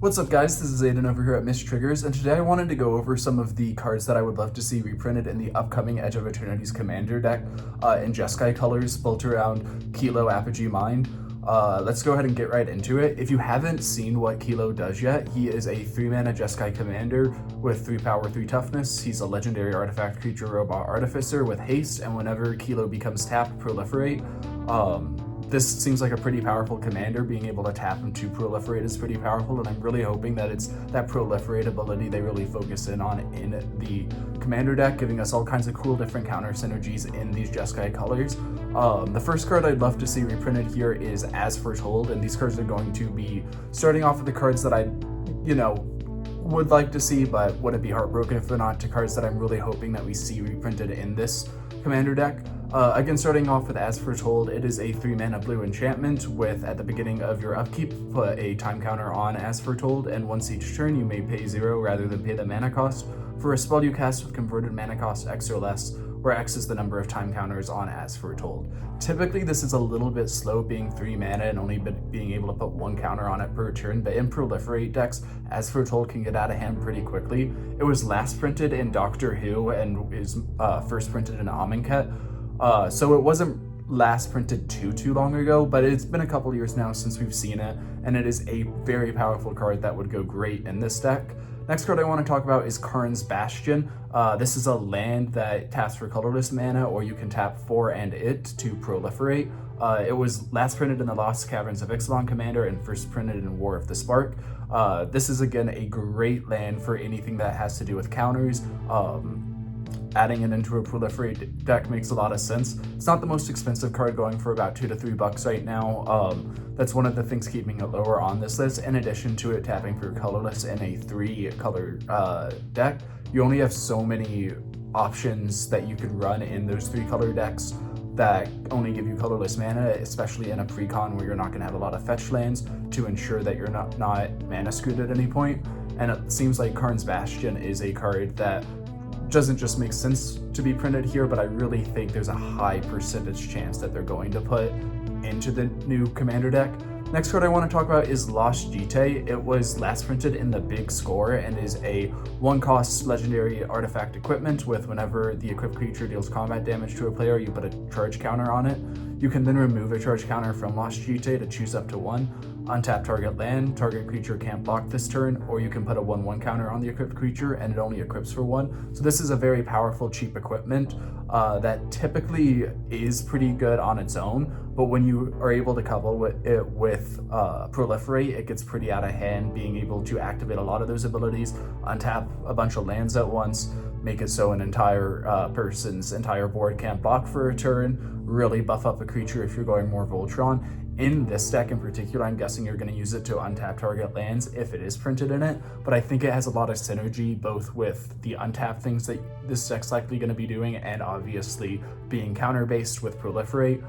What's up guys, this is Aiden over here at Miss Triggers, and today I wanted to go over some of the cards that I would love to see reprinted in the upcoming Edge of Eternities Commander deck in Jeskai colors built around Kilo Apogee Mind. Let's go ahead and get right into it. If you haven't seen what Kilo does yet, he is a 3-mana Jeskai Commander with 3 power, 3 toughness. He's a legendary artifact creature robot artificer with haste, and whenever Kilo becomes tapped, proliferate. This seems like a pretty powerful commander. Being able to tap him to proliferate is pretty powerful, and I'm really hoping that it's that proliferate ability they really focus in on in the commander deck, giving us all kinds of cool different counter synergies in these Jeskai colors. The first card I'd love to see reprinted here is As Foretold, and these cards are going to be starting off with the cards that I, would like to see, but wouldn't be heartbroken if they're not, to cards that I'm really hoping that we see reprinted in this commander deck. Again, starting off with As Foretold, it is a 3-mana blue enchantment with, at the beginning of your upkeep, put a time counter on As Foretold, and once each turn you may pay 0 rather than pay the mana cost for a spell you cast with converted mana cost X or less, where X is the number of time counters on As Foretold. Typically this is a little bit slow, being 3 mana and only being able to put 1 counter on it per turn, but in proliferate decks, As Foretold can get out of hand pretty quickly. It was last printed in Doctor Who and is first printed in Amonkhet. So it wasn't last printed too long ago, but it's been a couple years now since we've seen it, and it is a very powerful card that would go great in this deck. Next card I want to talk about is Karn's Bastion. This is a land that taps for colorless mana, or you can tap for and it to proliferate. It was last printed in the Lost Caverns of Ixalan Commander and first printed in War of the Spark. This is again a great land for anything that has to do with counters. Adding it into a proliferate deck makes a lot of sense. It's not the most expensive card, going for about $2 to $3 right now. That's one of the things keeping it lower on this list. In addition to it tapping for colorless in a 3-color deck, you only have so many options that you can run in those 3-color decks that only give you colorless mana, especially in a Precon where you're not going to have a lot of fetch lands to ensure that you're not mana screwed at any point. And it seems like Karn's Bastion is a card that doesn't just make sense to be printed here, but I really think there's a high percentage chance that they're going to put into the new commander deck. Next card I want to talk about is Lost Jite. It was last printed in the Big Score and is a 1-cost legendary artifact equipment with, whenever the equipped creature deals combat damage to a player, you put a charge counter on it. You can then remove a charge counter from Lost Jite to choose up to 1. Untap target land, target creature can't block this turn, or you can put a 1/1 counter on the equipped creature and it only equips for 1. So this is a very powerful, cheap equipment that typically is pretty good on its own, but when you are able to couple it with proliferate, it gets pretty out of hand, being able to activate a lot of those abilities, untap a bunch of lands at once, make it so an entire person's entire board can't block for a turn, really buff up a creature if you're going more Voltron. In this deck in particular, I'm guessing you're going to use it to untap target lands if it is printed in it, but I think it has a lot of synergy both with the untap things that this deck's likely going to be doing and obviously being counter-based with proliferate.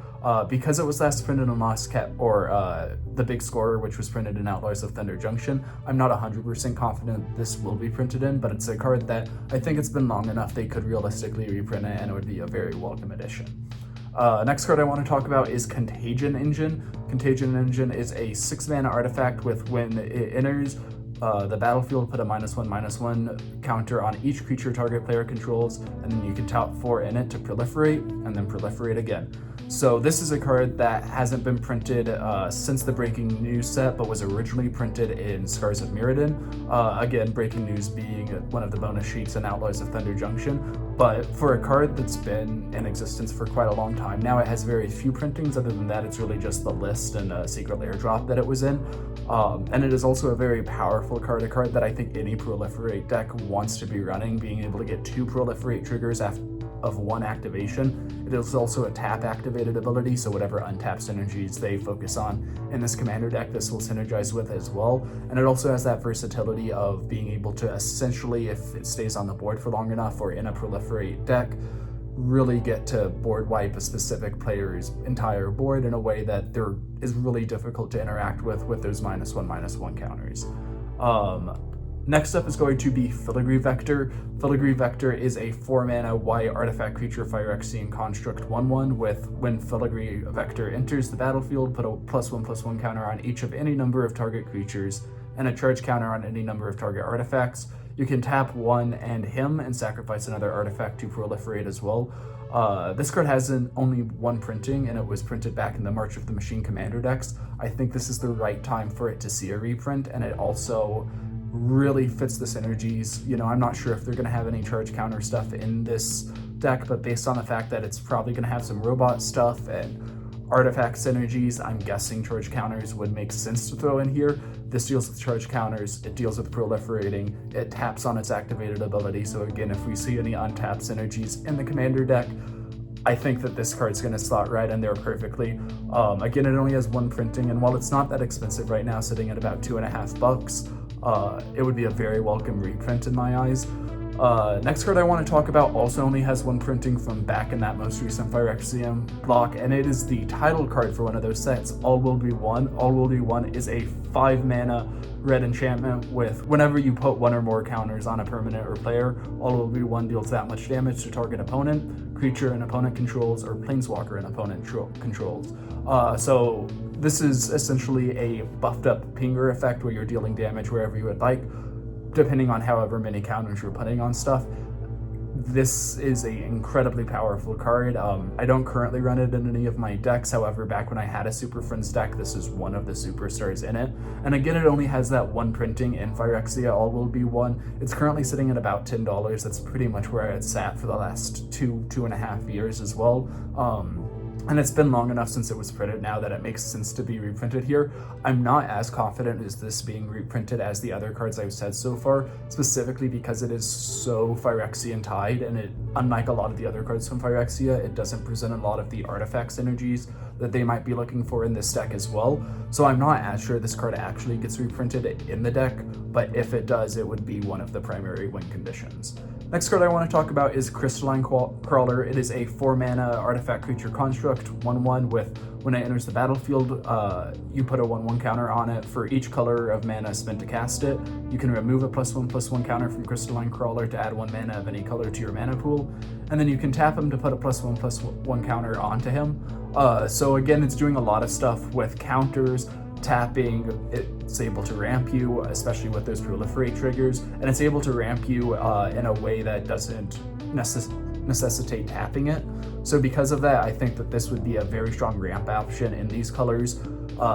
Because it was last printed in the Big Scorer, which was printed in Outlaws of Thunder Junction, I'm not 100% confident this will be printed in, but it's a card that I think it's been long enough they could realistically reprint it, and it would be a very welcome addition. Next card I want to talk about is Contagion Engine. Contagion Engine is a 6-mana artifact with, when it enters the battlefield, put a -1/-1 counter on each creature target player controls, and then you can tap 4 in it to proliferate, and then proliferate again. So this is a card that hasn't been printed since the Breaking News set, but was originally printed in Scars of Mirrodin. Again, Breaking News being one of the bonus sheets in Outlaws of Thunder Junction. But for a card that's been in existence for quite a long time now, it has very few printings. Other than that, it's really just the list and a secret airdrop that it was in. And it is also a very powerful card, a card that I think any proliferate deck wants to be running, being able to get 2 proliferate triggers of 1 activation. It is also a tap activated ability, so whatever untap synergies they focus on in this commander deck, this will synergize with as well. And it also has that versatility of being able to essentially, if it stays on the board for long enough or in a proliferate deck, really get to board wipe a specific player's entire board in a way that there is really difficult to interact with those -1/-1 counters. Next up is going to be Filigree Vector. Filigree Vector is a 4-mana white artifact creature Phyrexian construct 1/1 with, when Filigree Vector enters the battlefield, put a +1/+1 counter on each of any number of target creatures and a charge counter on any number of target artifacts. You can tap one and him and sacrifice another artifact to proliferate as well. This card has only one printing, and it was printed back in the March of the Machine Commander decks. I think this is the right time for it to see a reprint, and it also really fits the synergies. You know, I'm not sure if they're going to have any charge counter stuff in this deck, but based on the fact that it's probably going to have some robot stuff and artifact synergies, I'm guessing charge counters would make sense to throw in here. This deals with charge counters, it deals with proliferating, it taps on its activated ability, so again, if we see any untapped synergies in the commander deck, I think that this card's going to slot right in there perfectly. Again, it only has one printing, and while it's not that expensive right now, sitting at about $2.50, it would be a very welcome reprint in my eyes. Next card I want to talk about also only has one printing from back in that most recent Phyrexian block, and it is the title card for one of those sets, All Will Be One. All Will Be One is a 5-mana red enchantment with whenever you put one or more counters on a permanent or player, All Will Be One deals that much damage to target opponent, creature an opponent controls, or planeswalker an opponent controls. So this is essentially a buffed up pinger effect where you're dealing damage wherever you would like, depending on however many counters you're putting on stuff. This is an incredibly powerful card. I don't currently run it in any of my decks, however, back when I had a Super Friends deck, this is one of the superstars in it. And again, it only has that one printing in Phyrexia, All Will Be One. It's currently sitting at about $10. That's pretty much where it's sat for the last two and a half years as well. And it's been long enough since it was printed now that it makes sense to be reprinted here. I'm not as confident as this being reprinted as the other cards I've said so far, specifically because it is so Phyrexian tied, and it, unlike a lot of the other cards from Phyrexia, it doesn't present a lot of the artifact synergies that they might be looking for in this deck as well. So I'm not as sure this card actually gets reprinted in the deck, but if it does, it would be one of the primary win conditions. Next card I want to talk about is Crystalline Crawler. It is a 4-mana artifact creature construct, 1/1 with when it enters the battlefield, you put a 1/1 counter on it for each color of mana spent to cast it. You can remove a +1/+1 counter from Crystalline Crawler to add 1 mana of any color to your mana pool, and then you can tap him to put a +1/+1 counter onto him. So again, it's doing a lot of stuff with counters, tapping, it's able to ramp you, especially with those proliferate triggers, and it's able to ramp you in a way that doesn't necessitate tapping it. So because of that, I think that this would be a very strong ramp option in these colors,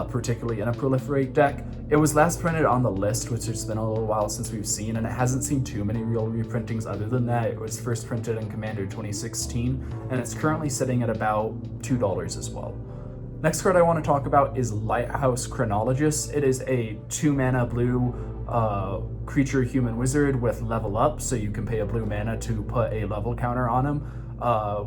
particularly in a proliferate deck. It was last printed on the list, which has been a little while since we've seen, and it hasn't seen too many real reprintings other than that. It was first printed in Commander 2016, and it's currently sitting at about $2 as well. Next card I want to talk about is Lighthouse Chronologist. It is a 2-mana blue creature human wizard with level up, so you can pay a blue mana to put a level counter on him.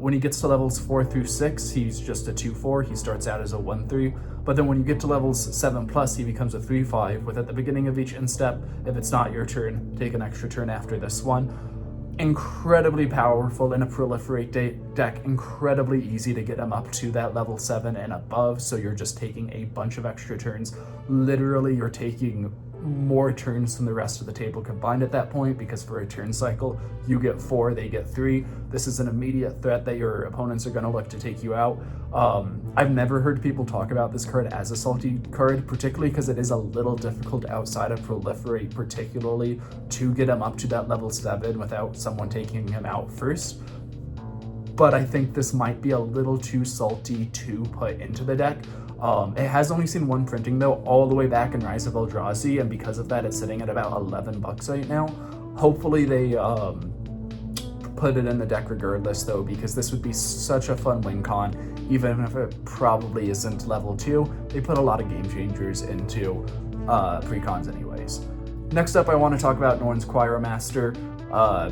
When he gets to levels 4 through 6, he's just a 2/4. He starts out as a 1/3, but then when you get to levels 7+, he becomes a 3/5, with at the beginning of each end step, if it's not your turn, take an extra turn after this one. Incredibly powerful in a proliferate deck, incredibly easy to get him up to that level 7 and above, so you're just taking a bunch of extra turns. Literally, you're taking more turns than the rest of the table combined at that point, because for a turn cycle, you get 4, they get 3. This is an immediate threat that your opponents are going to look to take you out. I've never heard people talk about this card as a salty card, particularly because it is a little difficult outside of proliferate, particularly to get him up to that level 7 without someone taking him out first. But I think this might be a little too salty to put into the deck. It has only seen one printing though, all the way back in Rise of Eldrazi, and because of that, it's sitting at about $11 right now. Hopefully they put it in the deck regardless though, because this would be such a fun win con, even if it probably isn't level 2. They put a lot of game changers into precons anyways. Next up, I want to talk about Norn's Choirmaster.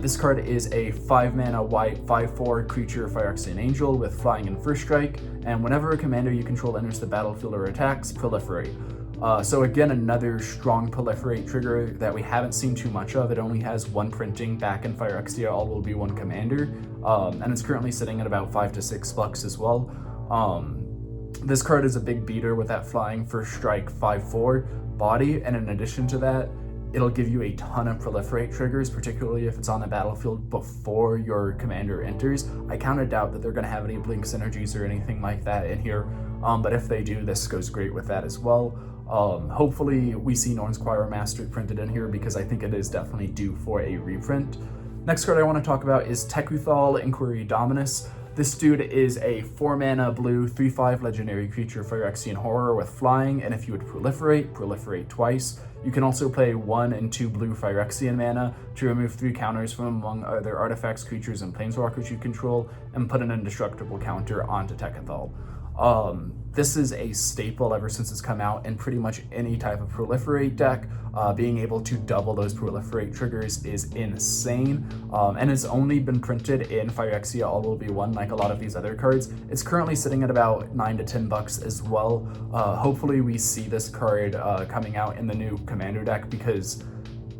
This card is a 5-mana white 5/4 creature Phyrexian Angel with flying and first strike, and whenever a commander you control enters the battlefield or attacks, proliferate. So again, another strong proliferate trigger that we haven't seen too much of. It only has one printing back in Phyrexia, All Will Be One Commander, and it's currently sitting at about $5 to $6 as well. This card is a big beater with that flying first strike 5/4 body, and in addition to that, it'll give you a ton of proliferate triggers, particularly if it's on the battlefield before your commander enters. I kind of doubt that they're going to have any blink synergies or anything like that in here, but if they do, this goes great with that as well. Hopefully we see Norn's Choir Mastered printed in here because I think it is definitely due for a reprint. Next card I want to talk about is Tekuthal Inquiry Dominus. This dude is a 4-mana blue 3/5 legendary creature Phyrexian Horror with flying, and if you would proliferate twice. You can also play 1 and 2 blue Phyrexian mana to remove 3 counters from among other artifacts, creatures, and planeswalkers you control, and put an indestructible counter onto Tekuthal. This is a staple ever since it's come out in pretty much any type of proliferate deck. Being able to double those proliferate triggers is insane, and it's only been printed in Phyrexia All Will Be One like a lot of these other cards. It's currently sitting at about $9 to $10 as well. Hopefully we see this card coming out in the new Commander deck because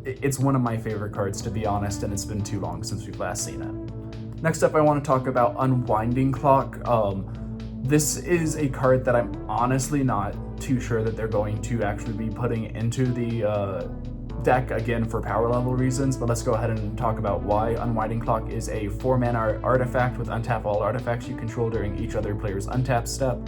it's one of my favorite cards, to be honest, and it's been too long since we've last seen it. Next up I want to talk about Unwinding Clock. This is a card that I'm honestly not too sure that they're going to actually be putting into the deck, again for power level reasons, but let's go ahead and talk about why. Unwinding Clock is a 4-mana artifact with untap all artifacts you control during each other player's untap step.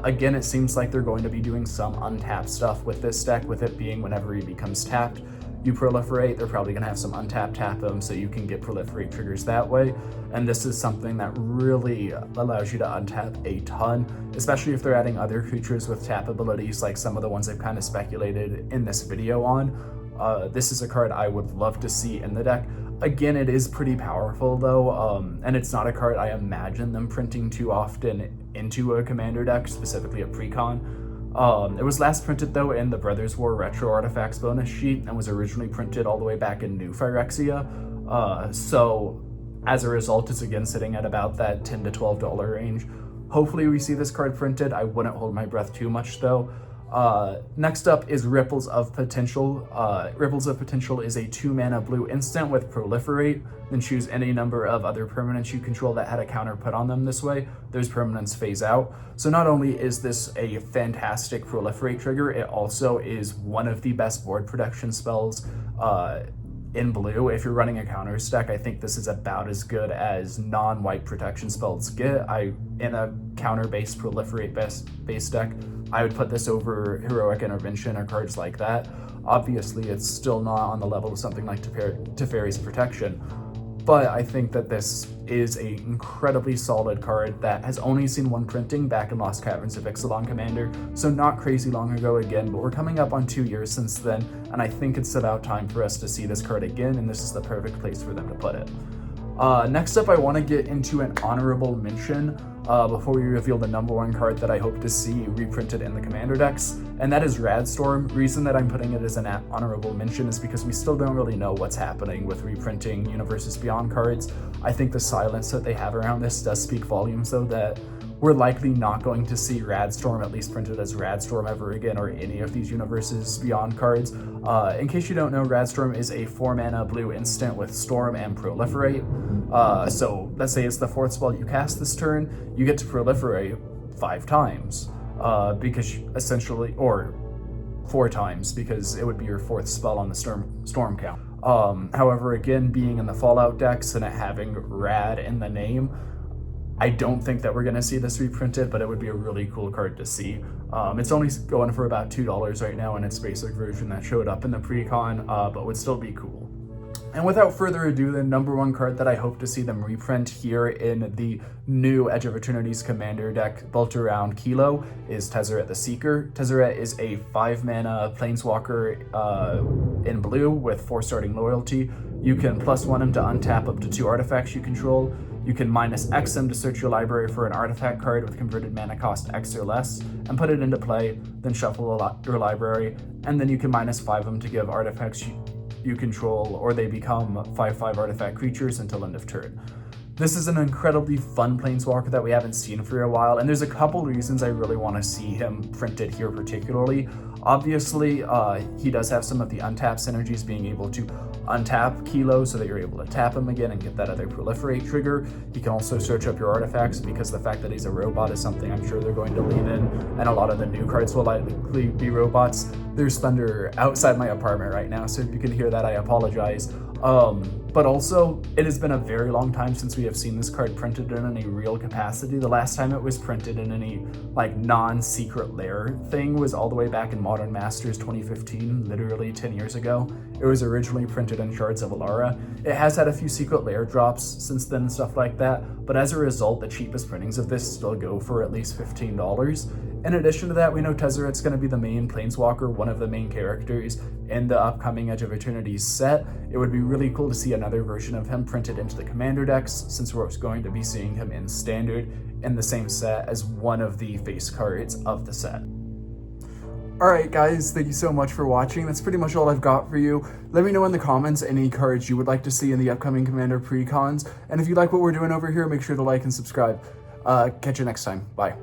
Again, it seems like they're going to be doing some untap stuff with this deck, with it being whenever he becomes tapped, you proliferate. They're probably going to have some untap tap them so you can get proliferate triggers that way. And this is something that really allows you to untap a ton, especially if they're adding other creatures with tap abilities like some of the ones I've kind of speculated in this video on. This is a card I would love to see in the deck. Again, it is pretty powerful though, and it's not a card I imagine them printing too often into a commander deck, specifically a Precon. It was last printed though in the Brothers War Retro Artifacts bonus sheet and was originally printed all the way back in New Phyrexia. So as a result, it's again sitting at about that $10 to $12 range. Hopefully we see this card printed. I wouldn't hold my breath too much though. Next up is Ripples of Potential. Ripples of Potential is a 2-mana blue instant with proliferate. Then choose any number of other permanents you control that had a counter put on them this way. Those permanents phase out. So not only is this a fantastic proliferate trigger, it also is one of the best board protection spells in blue. If you're running a counter stack, I think this is about as good as non-white protection spells get. In a counter-based proliferate base deck, I would put this over Heroic Intervention or cards like that. Obviously, it's still not on the level of something like Teferi's Protection, but I think that this is an incredibly solid card that has only seen one printing back in Lost Caverns of Ixalan Commander, so not crazy long ago again, but we're coming up on 2 years since then, and I think it's about time for us to see this card again, and this is the perfect place for them to put it. Next up, I want to get into an honorable mention before we reveal the #1 card that I hope to see reprinted in the commander decks, and that is Radstorm. Reason that I'm putting it as an honorable mention is because we still don't really know what's happening with reprinting Universes Beyond cards. I think the silence that they have around this does speak volumes, though, that we're likely not going to see Radstorm at least printed as Radstorm ever again, or any of these Universes Beyond cards. In case you don't know, Radstorm is a 4-mana blue instant with Storm and Proliferate. So let's say it's the 4th spell you cast this turn, you get to proliferate 5 times, because essentially, or 4 times, because it would be your 4th spell on the storm count. However, again, being in the Fallout decks and it having Rad in the name, I don't think that we're going to see this reprinted, but it would be a really cool card to see. It's only going for about $2 right now in its basic version that showed up in the Precon, but would still be cool. And without further ado, the #1 card that I hope to see them reprint here in the new Edge of Eternities Commander deck built around Kilo is Tezzeret the Seeker. Tezzeret is a 5-mana planeswalker in blue with 4 starting loyalty. You can +1 him to untap up to 2 artifacts you control. You can -X him to search your library for an artifact card with converted mana cost X or less and put it into play, then shuffle your library, and then you can -5 him to give artifacts you control, or they become 5/5 artifact creatures until end of turn. This is an incredibly fun planeswalker that we haven't seen for a while, and there's a couple reasons I really want to see him printed here particularly. Obviously, he does have some of the untap synergies, being able to untap Kilo so that you're able to tap him again and get that other proliferate trigger. He can also search up your artifacts, because the fact that he's a robot is something I'm sure they're going to lean in, and a lot of the new cards will likely be robots. There's thunder outside my apartment right now, so if you can hear that, I apologize. But also, it has been a very long time since we have seen this card printed in any real capacity. The last time it was printed in any like non-secret lair thing was all the way back in Modern Masters 2015, literally 10 years ago. It was originally printed in Shards of Alara. It has had a few secret lair drops since then and stuff like that, but as a result, the cheapest printings of this still go for at least $15. In addition to that, we know Tezzeret's going to be the main Planeswalker, one of the main characters in the upcoming Edge of Eternities set. It would be really cool to see another version of him printed into the Commander decks, since we're going to be seeing him in Standard in the same set as one of the face cards of the set. Alright guys, thank you so much for watching. That's pretty much all I've got for you. Let me know in the comments any cards you would like to see in the upcoming Commander Precons, and if you like what we're doing over here, make sure to like and subscribe. Catch you next time. Bye.